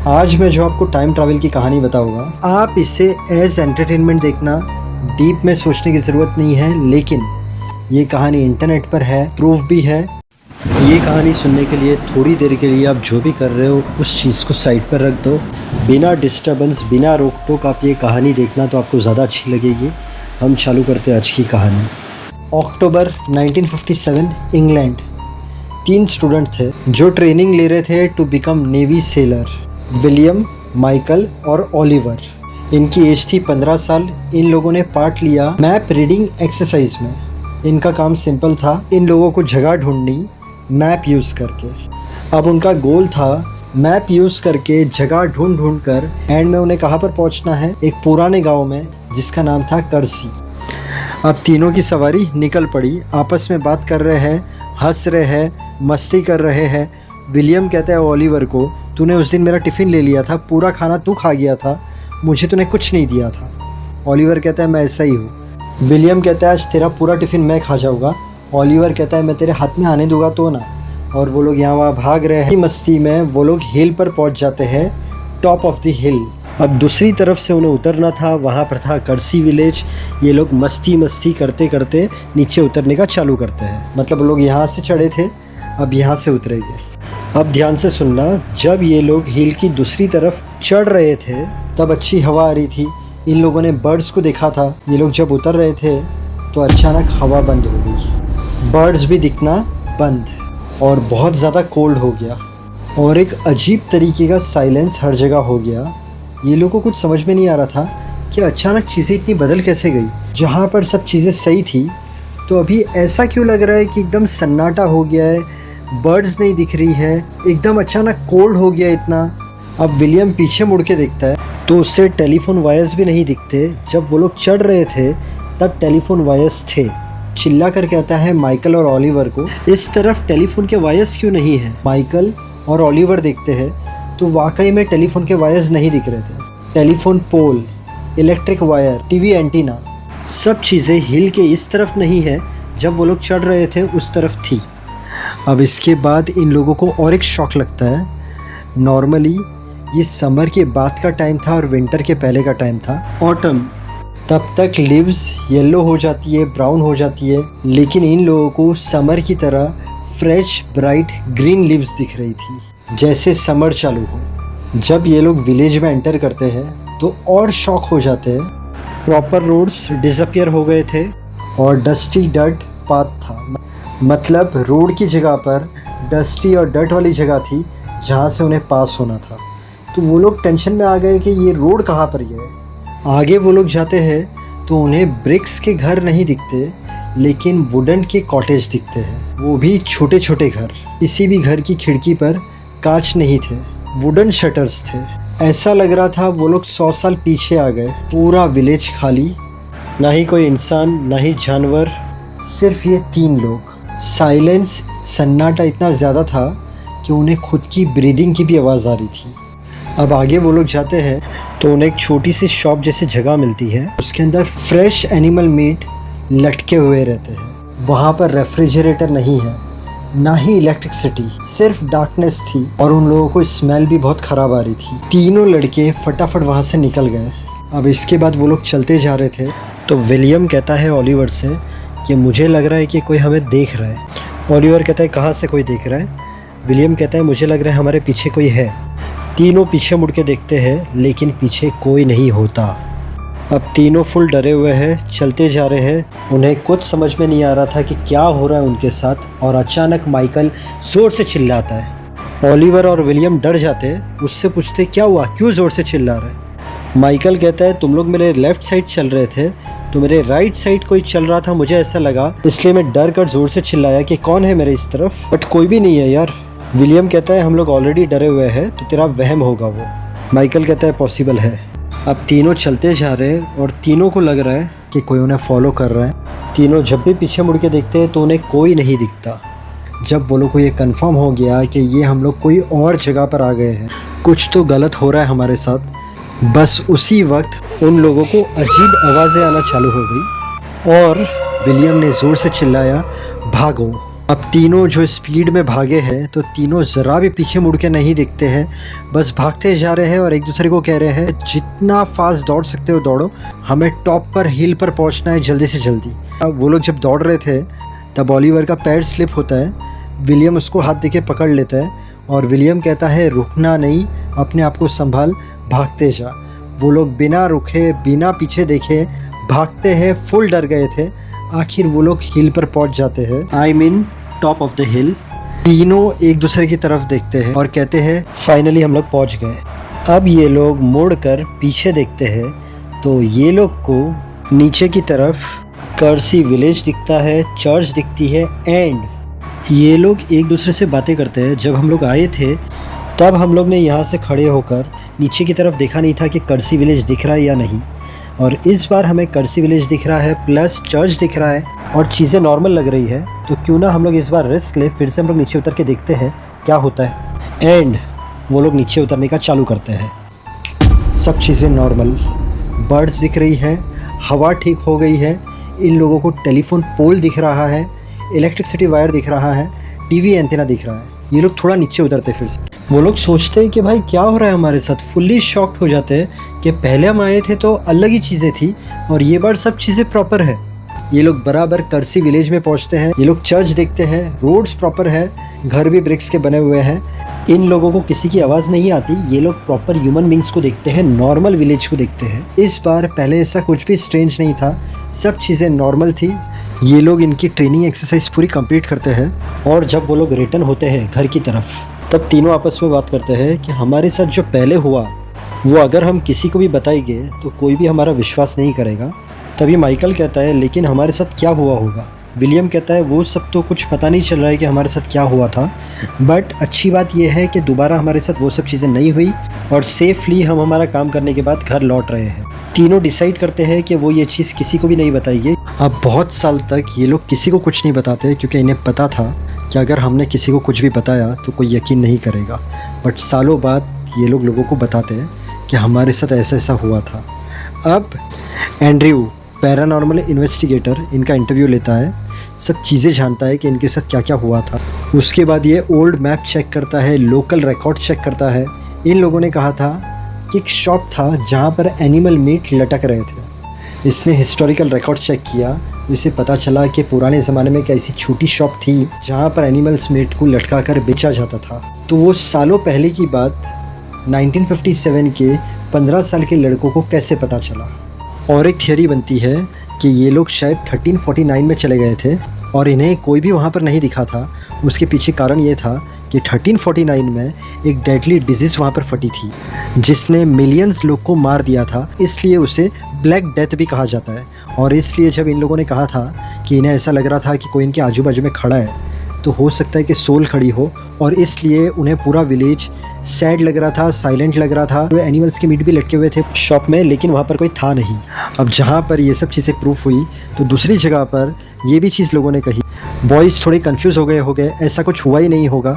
आज मैं जो आपको टाइम ट्रैवल की कहानी बताऊंगा, आप इसे एज एंटरटेनमेंट देखना, डीप में सोचने की ज़रूरत नहीं है। लेकिन ये कहानी इंटरनेट पर है, प्रूफ भी है। ये कहानी सुनने के लिए थोड़ी देर के लिए आप जो भी कर रहे हो उस चीज़ को साइड पर रख दो। बिना डिस्टर्बेंस, बिना रोक टोक आप ये कहानी देखना तो आपको ज़्यादा अच्छी लगेगी। हम चालू करते हैं आज की कहानी। अक्टूबर 1957 इंग्लैंड। 3 स्टूडेंट थे जो ट्रेनिंग ले रहे थे to become navy sailor. William, Michael और ओलिवर। इनकी एज थी 15 साल। इन लोगों ने पार्ट लिया मैप रीडिंग एक्सरसाइज में। इनका काम सिंपल था, इन लोगों को जगह ढूंढनी मैप यूज़ करके। अब उनका गोल था मैप यूज़ करके जगह ढूंढ कर एंड में उन्हें कहाँ पर पहुँचना है, एक पुराने गांव में जिसका नाम था कर्सी। अब तीनों की सवारी निकल पड़ी। आपस में बात कर रहे हैं, हंस रहे हैं, मस्ती कर रहे हैं। विलियम कहता है ओलिवर को, तूने उस दिन मेरा टिफ़िन ले लिया था, पूरा खाना तू खा गया था, मुझे तूने कुछ नहीं दिया था। ओलिवर कहता है मैं ऐसा ही हूँ। विलियम कहता है आज तेरा पूरा टिफ़िन मैं खा जाऊँगा। ओलिवर कहता है मैं तेरे हाथ में आने दूंगा तो ना। और वो लोग यहाँ वहाँ भाग रहे हैं। मस्ती में वो लोग हिल पर पहुँच जाते हैं, टॉप ऑफ द हिल। अब दूसरी तरफ से उन्हें उतरना था, वहाँ पर था कर्सी विलेज। ये लोग मस्ती करते करते नीचे उतरने का चालू करते हैं। मतलब लोग यहाँ से चढ़े थे, अब यहाँ से उतरेंगे। अब ध्यान से सुनना, जब ये लोग हिल की दूसरी तरफ चढ़ रहे थे तब अच्छी हवा आ रही थी। इन लोगों ने बर्ड्स को देखा था। ये लोग जब उतर रहे थे तो अचानक हवा बंद हो गई, बर्ड्स भी दिखना बंद और बहुत ज़्यादा कोल्ड हो गया और एक अजीब तरीके का साइलेंस हर जगह हो गया। ये लोगों को कुछ समझ में नहीं आ रहा था कि अचानक चीज़ें इतनी बदल कैसे गई। जहाँ पर सब चीज़ें सही थी तो अभी ऐसा क्यों लग रहा है कि एकदम सन्नाटा हो गया है, बर्ड्स नहीं दिख रही है, एकदम अचानक कोल्ड हो गया इतना। अब विलियम पीछे मुड़ के देखता है तो उससे टेलीफोन वायर्स भी नहीं दिखते। जब वो लोग चढ़ रहे थे तब टेलीफोन वायर्स थे। चिल्ला कर कहता है माइकल और ओलिवर को, इस तरफ टेलीफोन के वायर्स क्यों नहीं है। माइकल और ओलिवर देखते हैं तो वाकई में टेलीफोन के वायर्स नहीं दिख रहे थे। टेलीफोन पोल, इलेक्ट्रिक वायर, टीवी एंटीना, सब चीज़ें हिल के इस तरफ नहीं है, जब वो लोग चढ़ रहे थे उस तरफ थी। अब इसके बाद इन लोगों को और एक शॉक लगता है। नॉर्मली ये समर के बाद का टाइम था और विंटर के पहले का टाइम था, ऑटम। तब तक लीव्स येलो हो जाती है, ब्राउन हो जाती है, लेकिन इन लोगों को समर की तरह फ्रेश ब्राइट ग्रीन लीव्स दिख रही थी, जैसे समर चालू हो। जब ये लोग विलेज में एंटर करते हैं तो और शॉक हो जाते हैं। प्रॉपर रोड्स डिसअपियर हो गए थे और डस्टी डर्ट पाथ था। मतलब रोड की जगह पर डस्टी और डर्ट वाली जगह थी जहाँ से उन्हें पास होना था। तो वो लोग टेंशन में आ गए कि ये रोड कहाँ पर है। आगे वो लोग जाते हैं तो उन्हें ब्रिक्स के घर नहीं दिखते, लेकिन वुडन के कॉटेज दिखते हैं, वो भी छोटे छोटे घर। किसी भी घर की खिड़की पर कांच नहीं थे, वुडन शटर्स थे। ऐसा लग रहा था वो लोग 100 साल पीछे आ गए। पूरा विलेज खाली, ना ही कोई इंसान ना ही जानवर, सिर्फ ये 3 लोग। साइलेंस, सन्नाटा इतना ज़्यादा था कि उन्हें खुद की ब्रीदिंग की भी आवाज़ आ रही थी। अब आगे वो लोग जाते हैं तो उन्हें एक छोटी सी शॉप जैसी जगह मिलती है, उसके अंदर फ्रेश एनिमल मीट लटके हुए रहते हैं। वहाँ पर रेफ्रिजरेटर नहीं है, ना ही इलेक्ट्रिसिटी, सिर्फ डार्कनेस थी और उन लोगों को स्मेल भी बहुत ख़राब आ रही थी। तीनों लड़के फटाफट वहाँ से निकल गए। अब इसके बाद वो लोग चलते जा रहे थे तो विलियम कहता है ओलिवर से कि मुझे लग रहा है कि कोई हमें देख रहा है। ओलिवर कहता है कहाँ से कोई देख रहा है। विलियम कहता है मुझे लग रहा है हमारे पीछे कोई है। तीनों पीछे मुड़ के देखते हैं लेकिन पीछे कोई नहीं होता। अब तीनों फुल डरे हुए हैं, चलते जा रहे हैं। उन्हें कुछ समझ में नहीं आ रहा था कि क्या हो रहा है उनके साथ। और अचानक माइकल ज़ोर से चिल्लाता है। ओलिवर और विलियम डर जाते हैं, उससे पूछते क्या हुआ, क्यों ज़ोर से चिल्ला रहा है। माइकल कहता है तुम लोग मेरे लेफ़्ट साइड चल रहे थे तो मेरे राइट साइड कोई चल रहा था, मुझे ऐसा लगा, इसलिए मैं डर कर ज़ोर से चिल्लाया कि कौन है मेरे इस तरफ, बट कोई भी नहीं है यार। विलियम कहता है हम लोग ऑलरेडी डरे हुए हैं तो तेरा वहम होगा वो। माइकल कहता है पॉसिबल है। अब तीनों चलते जा रहे हैं और तीनों को लग रहा है कि कोई उन्हें फॉलो कर रहा है। तीनों जब भी पीछे मुड़ के देखते हैं तो उन्हें कोई नहीं दिखता। जब वो लोग को ये कंफर्म हो गया कि ये हम लोग कोई और जगह पर आ गए हैं, कुछ तो गलत हो रहा है हमारे साथ, बस उसी वक्त उन लोगों को अजीब आवाज़ें आना चालू हो गई और विलियम ने ज़ोर से चिल्लाया भागो। अब तीनों जो स्पीड में भागे हैं तो तीनों ज़रा भी पीछे मुड़ के नहीं देखते हैं, बस भागते जा रहे हैं और एक दूसरे को कह रहे हैं जितना फास्ट दौड़ सकते हो दौड़ो, हमें टॉप पर हिल पर पहुंचना है जल्दी से जल्दी। अब वो लोग जब दौड़ रहे थे तब ओलिवर का पैर स्लिप होता है, विलियम उसको हाथ देके पकड़ लेता है और विलियम कहता है रुकना नहीं, अपने आप को संभाल, भागते जा। वो लोग बिना रुके बिना पीछे देखे भागते हैं, फुल डर गए थे। आखिर वो लोग हिल पर पहुंच जाते हैं, I mean top of the हिल। तीनों एक दूसरे की तरफ देखते हैं और कहते हैं फाइनली हम लोग पहुंच गए। अब ये लोग मुड़कर पीछे देखते हैं तो ये लोग को नीचे की तरफ कर्सी विलेज दिखता है, चर्च दिखती है एंड ये लोग एक दूसरे से बातें करते हैं। जब हम लोग आए थे तब हम लोग ने यहाँ से खड़े होकर नीचे की तरफ देखा नहीं था कि कर्सी विलेज दिख रहा है या नहीं, और इस बार हमें कर्सी विलेज दिख रहा है प्लस चर्च दिख रहा है और चीज़ें नॉर्मल लग रही है। तो क्यों ना हम लोग इस बार रिस्क ले, फिर से हम लोग नीचे उतर के देखते हैं क्या होता है। एंड वो लोग नीचे उतरने का चालू करते हैं। सब चीज़ें नॉर्मल, बर्ड्स दिख रही है, हवा ठीक हो गई है, इन लोगों को टेलीफोन पोल दिख रहा है, इलेक्ट्रिसिटी वायर दिख रहा है, टीवी एंटेना दिख रहा है। ये लोग थोड़ा नीचे उतरते फिर से, वो लोग सोचते हैं कि भाई क्या हो रहा है हमारे साथ, फुल्ली शॉक्ड हो जाते हैं कि पहले हम आए थे तो अलग ही चीज़ें थी और ये बार सब चीज़ें प्रॉपर है। ये लोग बराबर कर्सी विलेज में पहुंचते हैं, ये लोग चर्च देखते हैं, रोड्स प्रॉपर है, घर भी ब्रिक्स के बने हुए हैं, इन लोगों को किसी की आवाज़ नहीं आती। ये लोग प्रॉपर ह्यूमन बींग्स को देखते हैं, नॉर्मल विलेज को देखते हैं। इस बार पहले ऐसा कुछ भी स्ट्रेंज नहीं था, सब चीज़ें नॉर्मल थी। ये लोग इनकी ट्रेनिंग एक्सरसाइज पूरी कंप्लीट करते हैं और जब वो लोग रिटर्न होते हैं घर की तरफ तब तीनों आपस में बात करते हैं कि हमारे साथ जो पहले हुआ वो अगर हम किसी को भी बताएंगे तो कोई भी हमारा विश्वास नहीं करेगा। तभी माइकल कहता है लेकिन हमारे साथ क्या हुआ होगा। विलियम कहता है वो सब तो कुछ पता नहीं चल रहा है कि हमारे साथ क्या हुआ था, बट अच्छी बात यह है कि दोबारा हमारे साथ वो सब चीज़ें नहीं हुई और सेफली हम हमारा काम करने के बाद घर लौट रहे हैं। तीनों डिसाइड करते हैं कि वो ये चीज़ किसी को भी नहीं बताएंगे। अब बहुत साल तक ये लोग किसी को कुछ नहीं बताते क्योंकि इन्हें पता था कि अगर हमने किसी को कुछ भी बताया तो कोई यकीन नहीं करेगा, बट सालों बाद ये लोग लोगों को बताते हैं कि हमारे साथ ऐसा ऐसा हुआ था। अब एंड्रयू पैरानॉर्मल इन्वेस्टिगेटर इनका इंटरव्यू लेता है, सब चीज़ें जानता है कि इनके साथ क्या क्या हुआ था। उसके बाद ये ओल्ड मैप चेक करता है, लोकल रिकॉर्ड चेक करता है। इन लोगों ने कहा था कि एक शॉप था जहाँ पर एनिमल मीट लटक रहे थे। इसने हिस्टोरिकल रिकॉर्ड चेक किया तो इसे पता चला कि पुराने ज़माने में एक ऐसी छोटी शॉप थी जहाँ पर एनिमल्स मीट को लटका कर बेचा जाता था। तो वो सालों पहले की बात 1957 के 15 साल के लड़कों को कैसे पता चला। और एक थियरी बनती है कि ये लोग शायद 1349 में चले गए थे और इन्हें कोई भी वहाँ पर नहीं दिखा था। उसके पीछे कारण ये था कि 1349 में एक डेडली डिजीज़ वहाँ पर फटी थी जिसने मिलियंस लोग को मार दिया था, इसलिए उसे ब्लैक डेथ भी कहा जाता है। और इसलिए जब इन लोगों ने कहा था कि इन्हें ऐसा लग रहा था कि कोई इनके आजू बाजू में खड़ा है, तो हो सकता है कि सोल खड़ी हो, और इसलिए उन्हें पूरा विलेज सैड लग रहा था, साइलेंट लग रहा था। वो एनिमल्स के मीट भी लटके हुए थे शॉप में, लेकिन वहाँ पर कोई था नहीं। अब जहाँ पर ये सब चीज़ें प्रूफ हुई तो दूसरी जगह पर ये भी चीज़ लोगों ने कही। बॉयज़ थोड़े कंफ्यूज हो गए, ऐसा कुछ हुआ ही नहीं होगा।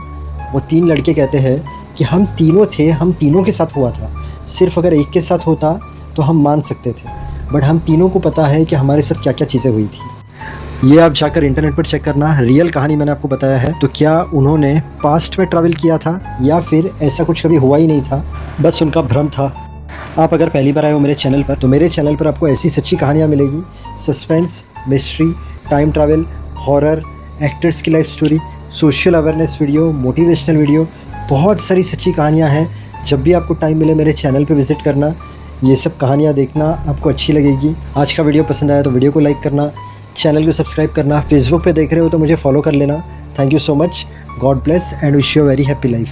वो तीन लड़के कहते हैं कि हम तीनों थे, हम तीनों के साथ हुआ था। सिर्फ अगर एक के साथ होता तो हम मान सकते थे, बट हम तीनों को पता है कि हमारे साथ क्या क्या चीज़ें हुई थी। ये आप जाकर इंटरनेट पर चेक करना, रियल कहानी मैंने आपको बताया है। तो क्या उन्होंने पास्ट में ट्रैवल किया था या फिर ऐसा कुछ कभी हुआ ही नहीं था, बस उनका भ्रम था। आप अगर पहली बार आए हो मेरे चैनल पर, तो मेरे चैनल पर आपको ऐसी सच्ची कहानियाँ मिलेगी, suspense, mystery, time travel, horror, actors की life story, social awareness video, motivational video, बहुत सारी सच्ची कहानियाँ हैं। जब भी आपको टाइम मिले मेरे चैनल पर विज़िट करना, ये सब कहानियाँ देखना, आपको अच्छी लगेगी। आज का वीडियो पसंद आया तो वीडियो को लाइक करना, चैनल को सब्सक्राइब करना। फेसबुक पे देख रहे हो तो मुझे फॉलो कर लेना। Thank you so much, God bless and wish you a very happy life.